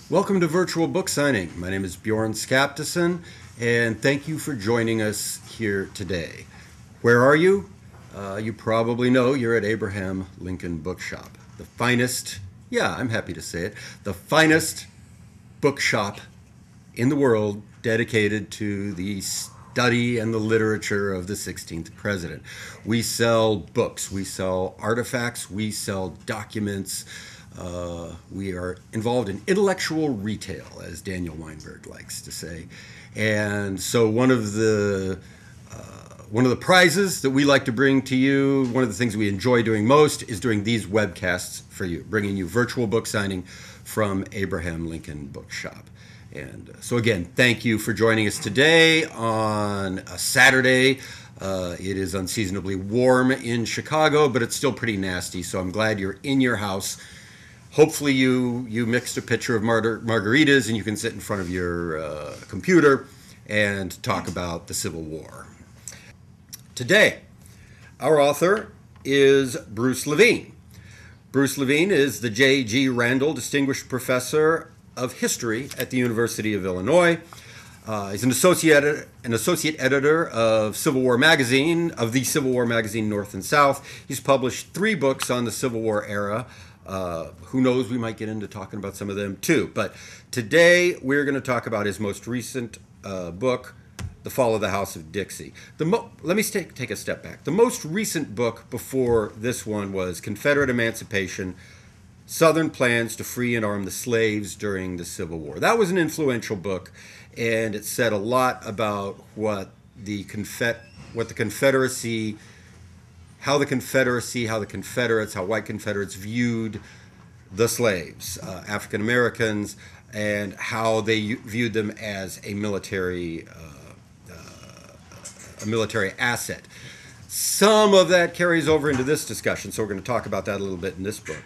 Welcome to Virtual Book Signing. My name is Bjorn Skaptason, and thank you for joining us here today. Where are you? You probably know you're at Abraham Lincoln Bookshop, the finest, I'm happy to say it, the finest bookshop in the world dedicated to the study and the literature of the 16th president. We sell books, we sell artifacts, we sell documents. We are involved in intellectual retail, as Daniel Weinberg likes to say. And so one of the prizes that we like to bring to you, one of the things we enjoy doing most, is doing these webcasts for you, bringing you virtual book signing from Abraham Lincoln Bookshop. And so again, thank you for joining us today on a Saturday. It is unseasonably warm in Chicago, but it's still pretty nasty, so I'm glad you're in your house. Hopefully you mixed a pitcher of margaritas and you can sit in front of your computer and talk about the Civil War. Today, our author is Bruce Levine. Bruce Levine is the J.G. Randall Distinguished Professor of History at the University of Illinois. He's an associate editor of Civil War magazine, of the Civil War magazine North and South. He's published 3 books on the Civil War era. Who knows, we might get into talking about some of them too. But today we're going to talk about his most recent book, The Fall of the House of Dixie. Let me take a step back. The most recent book before this one was Confederate Emancipation, Southern Plans to Free and Arm the Slaves During the Civil War. That was an influential book, and it said a lot about what the Confederacy, how white Confederates viewed the slaves, African Americans, and how they viewed them as a military asset. Some of that carries over into this discussion, so we're going to talk about that a little bit in this book.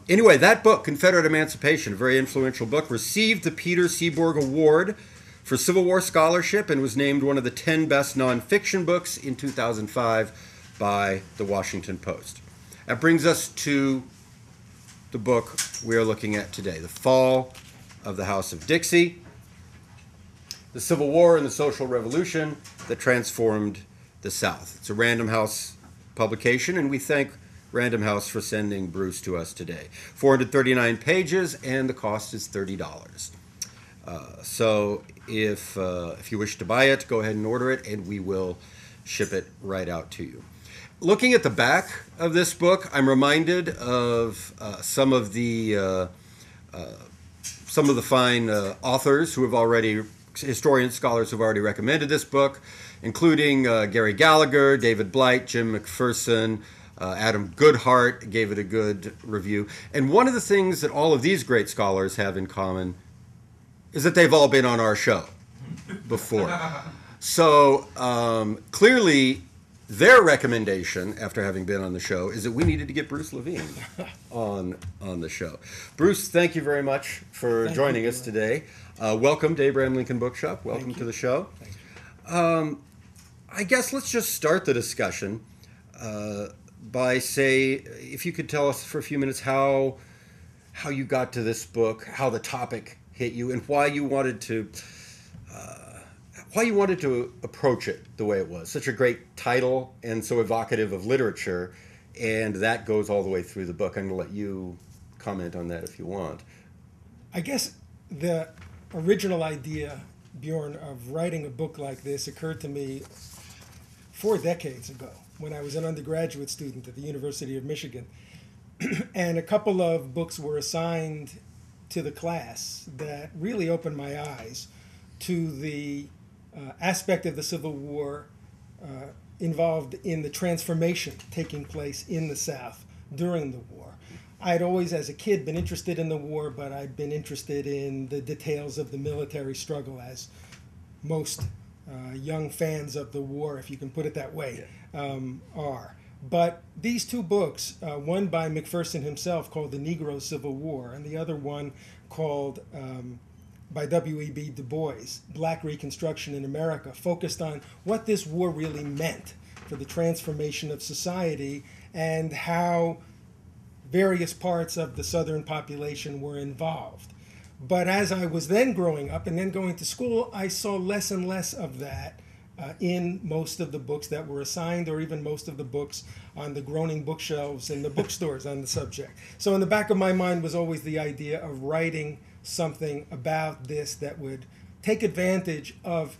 Anyway, that book, Confederate Emancipation, a very influential book, received the Peter Seaborg Award for Civil War Scholarship and was named one of the 10 best nonfiction books in 2005 by the Washington Post. That brings us to the book we are looking at today, The Fall of the House of Dixie, the Civil War and the Social Revolution that transformed the South. It's a Random House publication, and we thank Random House for sending Bruce to us today. 439 pages, and the cost is $30. So if you wish to buy it, go ahead and order it, and we will ship it right out to you. Looking at the back of this book, I'm reminded of some of the fine authors who have already, historians, scholars who have already recommended this book, including Gary Gallagher, David Blight, Jim McPherson, Adam Goodhart gave it a good review. And one of the things that all of these great scholars have in common is that they've all been on our show before. So clearly, their recommendation, after having been on the show, is that we needed to get Bruce Levine on the show. Bruce, thank you very much for joining us today. Welcome to Abraham Lincoln Bookshop. Welcome to the show. I guess let's just start the discussion by if you could tell us for a few minutes how you got to this book, how the topic hit you, and why you wanted to approach it the way it was. Such a great title and so evocative of literature, and that goes all the way through the book. I'm going to let you comment on that if you want. I guess the original idea, Bjorn, of writing a book like this occurred to me 4 decades ago when I was an undergraduate student at the University of Michigan. And a couple of books were assigned to the class that really opened my eyes to the aspect of the Civil War involved in the transformation taking place in the South during the war. I'd always, as a kid, been interested in the war, but I'd been interested in the details of the military struggle, as most young fans of the war, if you can put it that way, are. But these two books, one by McPherson himself called The Negro Civil War, and the other one called by W.E.B. Du Bois, Black Reconstruction in America, focused on what this war really meant for the transformation of society and how various parts of the Southern population were involved. But as I was then growing up and then going to school, I saw less and less of that in most of the books that were assigned, or even most of the books on the groaning bookshelves in the bookstores on the subject. So in the back of my mind was always the idea of writing something about this that would take advantage of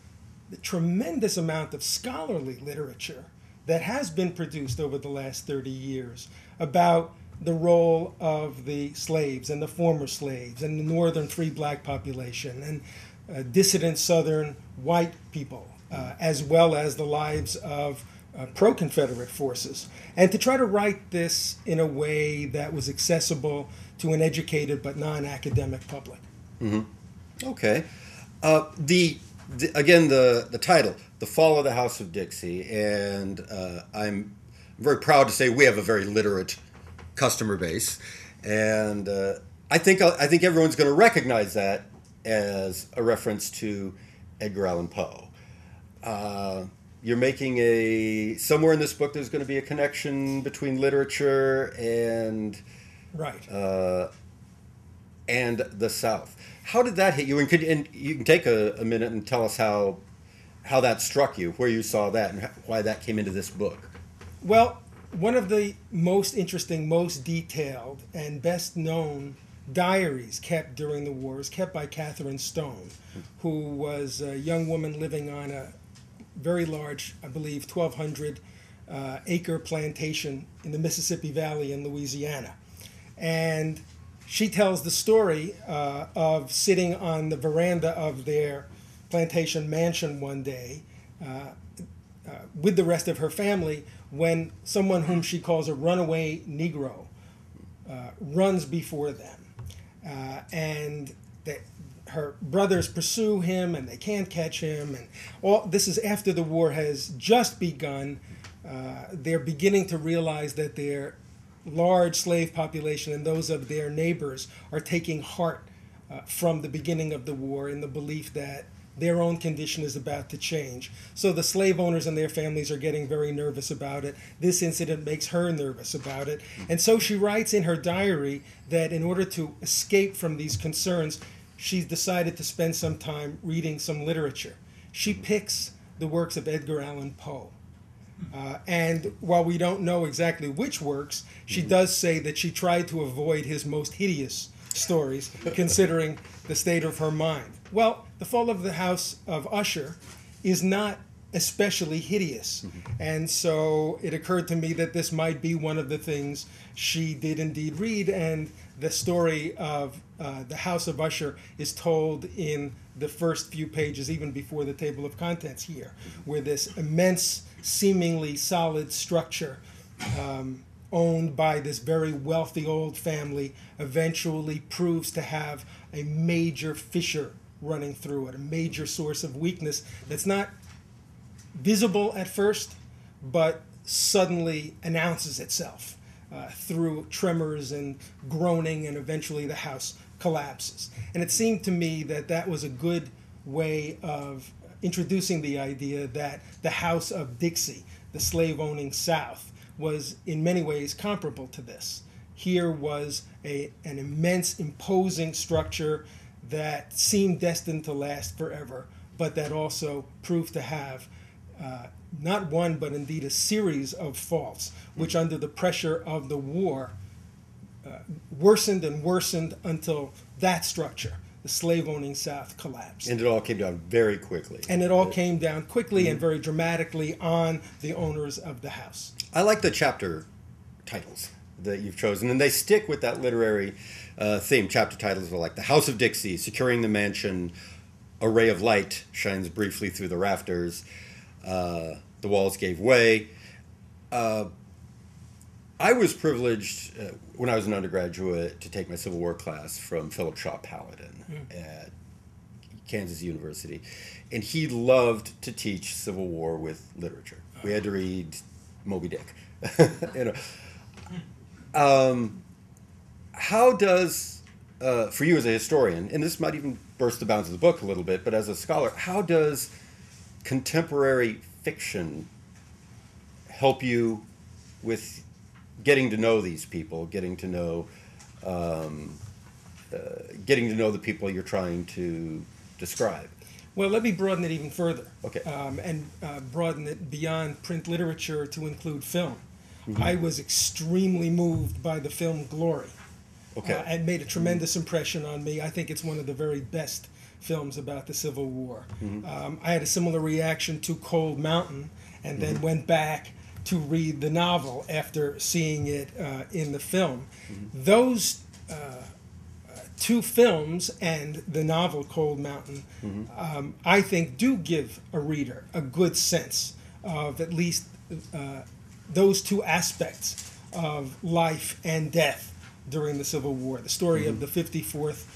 the tremendous amount of scholarly literature that has been produced over the last 30 years about the role of the slaves and the former slaves and the northern free black population and dissident southern white people, as well as the lives of pro-Confederate forces, and to try to write this in a way that was accessible to an educated but non-academic public. Mm-hmm. Okay. Again, the title, The Fall of the House of Dixie, and I'm very proud to say we have a very literate customer base, and I think everyone's going to recognize that as a reference to Edgar Allan Poe. You're making somewhere in this book there's going to be a connection between literature and right and the South. How did that hit you? And you can take a minute and tell us how that struck you, where you saw that, and why that came into this book. Well, one of the most interesting, most detailed, and best known diaries kept during the war is kept by Catherine Stone, who was a young woman living on a very large, I believe, 1,200 acre plantation in the Mississippi Valley in Louisiana. And she tells the story of sitting on the veranda of their plantation mansion one day with the rest of her family when someone whom she calls a runaway Negro runs before them. And her brothers pursue him and they can't catch him. And all this is after the war has just begun. They're beginning to realize that their large slave population and those of their neighbors are taking heart from the beginning of the war in the belief that their own condition is about to change. So the slave owners and their families are getting very nervous about it. This incident makes her nervous about it. And so she writes in her diary that in order to escape from these concerns, she's decided to spend some time reading some literature. She picks the works of Edgar Allan Poe. And while we don't know exactly which works, she does say that she tried to avoid his most hideous stories, considering the state of her mind. Well, The Fall of the House of Usher is not especially hideous. And so it occurred to me that this might be one of the things she did indeed read. And the story of the House of Usher is told in the first few pages, even before the table of contents here, where this immense, seemingly solid structure owned by this very wealthy old family eventually proves to have a major fissure running through it, a major source of weakness that's not visible at first, but suddenly announces itself through tremors and groaning, and eventually the house collapses. And it seemed to me that that was a good way of introducing the idea that the House of Dixie, the slave-owning South, was in many ways comparable to this. Here was an immense, imposing structure that seemed destined to last forever, but that also proved to have not one, but indeed a series of faults, which under the pressure of the war worsened and worsened until that structure, the slave-owning South, collapsed. And it all came down very quickly. And it all came down quickly and very dramatically on the owners of the house. I like the chapter titles that you've chosen, and they stick with that literary theme. Chapter titles are like The House of Dixie, Securing the Mansion, A Ray of Light Shines Briefly Through the Rafters, The Walls Gave Way. I was privileged when I was an undergraduate to take my Civil War class from Philip Shaw Paladin at Kansas University, and he loved to teach Civil War with literature. We had to read Moby Dick. you know, how does for you as a historian, and this might even burst the bounds of the book a little bit, but as a scholar, how does contemporary fiction help you with getting to know these people, getting to know the people you're trying to describe? Well, let me broaden it even further. Okay. And broaden it beyond print literature to include film. I was extremely moved by the film Glory. Okay. It made a tremendous impression on me. I think it's one of the very best films about the Civil War. I had a similar reaction to Cold Mountain, and then went back to read the novel after seeing it in the film. Those two films and the novel Cold Mountain, I think, do give a reader a good sense of at least those two aspects of life and death during the Civil War. The story of the 54th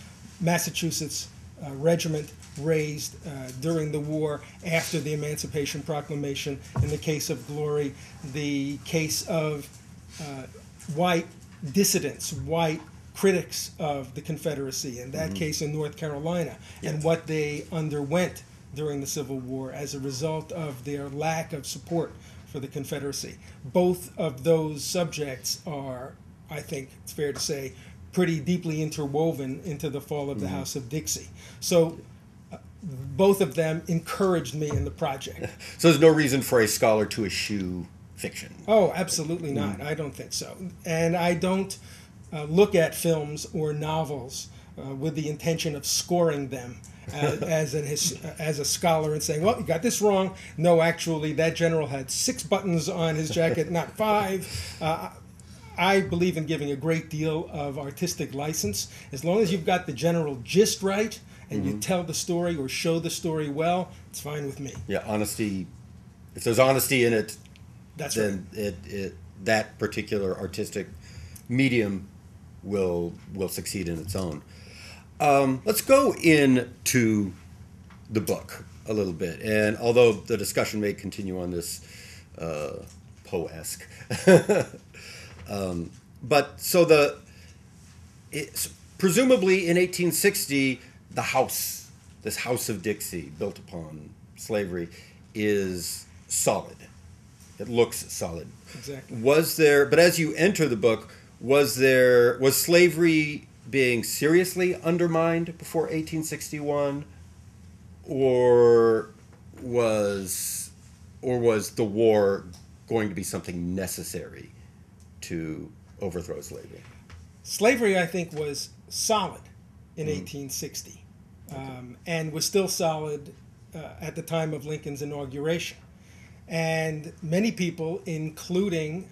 Massachusetts Regiment raised during the war after the Emancipation Proclamation. In the case of Glory, the case of white dissidents, white critics of the Confederacy, in that case in North Carolina, and what they underwent during the Civil War as a result of their lack of support for the Confederacy. Both of those subjects are, I think it's fair to say, pretty deeply interwoven into the fall of the House of Dixie. So both of them encouraged me in the project. So there's no reason for a scholar to eschew fiction? Oh, absolutely not. I don't think so. And I don't look at films or novels with the intention of scoring them as a scholar and saying, well, you got this wrong. No, actually, that general had 6 buttons on his jacket, not 5. I believe in giving a great deal of artistic license. As long as you've got the general gist right and you tell the story or show the story well, it's fine with me. Yeah, honesty. If there's honesty in it, then right. That particular artistic medium will succeed in its own. Let's go into the book a little bit, and although the discussion may continue on this Poe-esque, but so presumably in 1860, this House of Dixie, built upon slavery, is solid. It looks solid. Exactly. But as you enter the book, was slavery being seriously undermined before 1861, or was the war going to be something necessary to overthrow slavery? Slavery, I think, was solid in 1860, and was still solid at the time of Lincoln's inauguration. And many people, including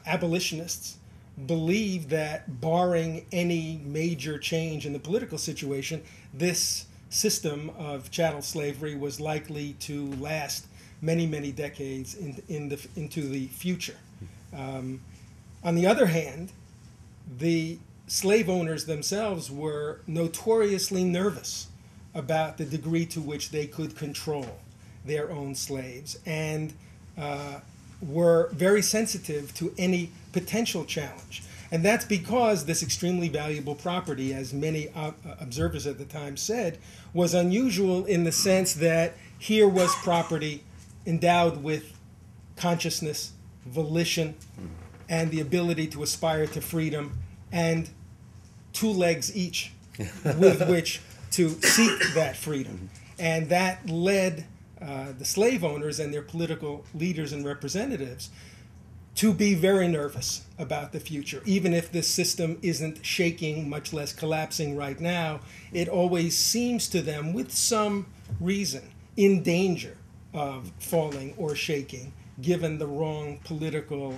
abolitionists, believed that barring any major change in the political situation, this system of chattel slavery was likely to last many, many decades into the future. On the other hand, the slave owners themselves were notoriously nervous about the degree to which they could control their own slaves, and were very sensitive to any potential challenge. And that's because this extremely valuable property, as many observers at the time said, was unusual in the sense that here was property endowed with consciousness, volition, and the ability to aspire to freedom, and 2 legs each with which to seek that freedom. And that led the slave owners and their political leaders and representatives to be very nervous about the future. Even if this system isn't shaking, much less collapsing right now, it always seems to them, with some reason, in danger of falling or shaking, given the wrong political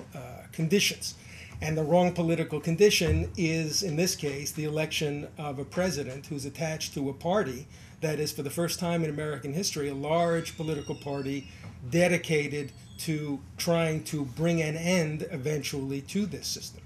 conditions. And the wrong political condition is, in this case, the election of a president who's attached to a party That is, for the first time in American history, a large political party dedicated to trying to bring an end eventually to this system.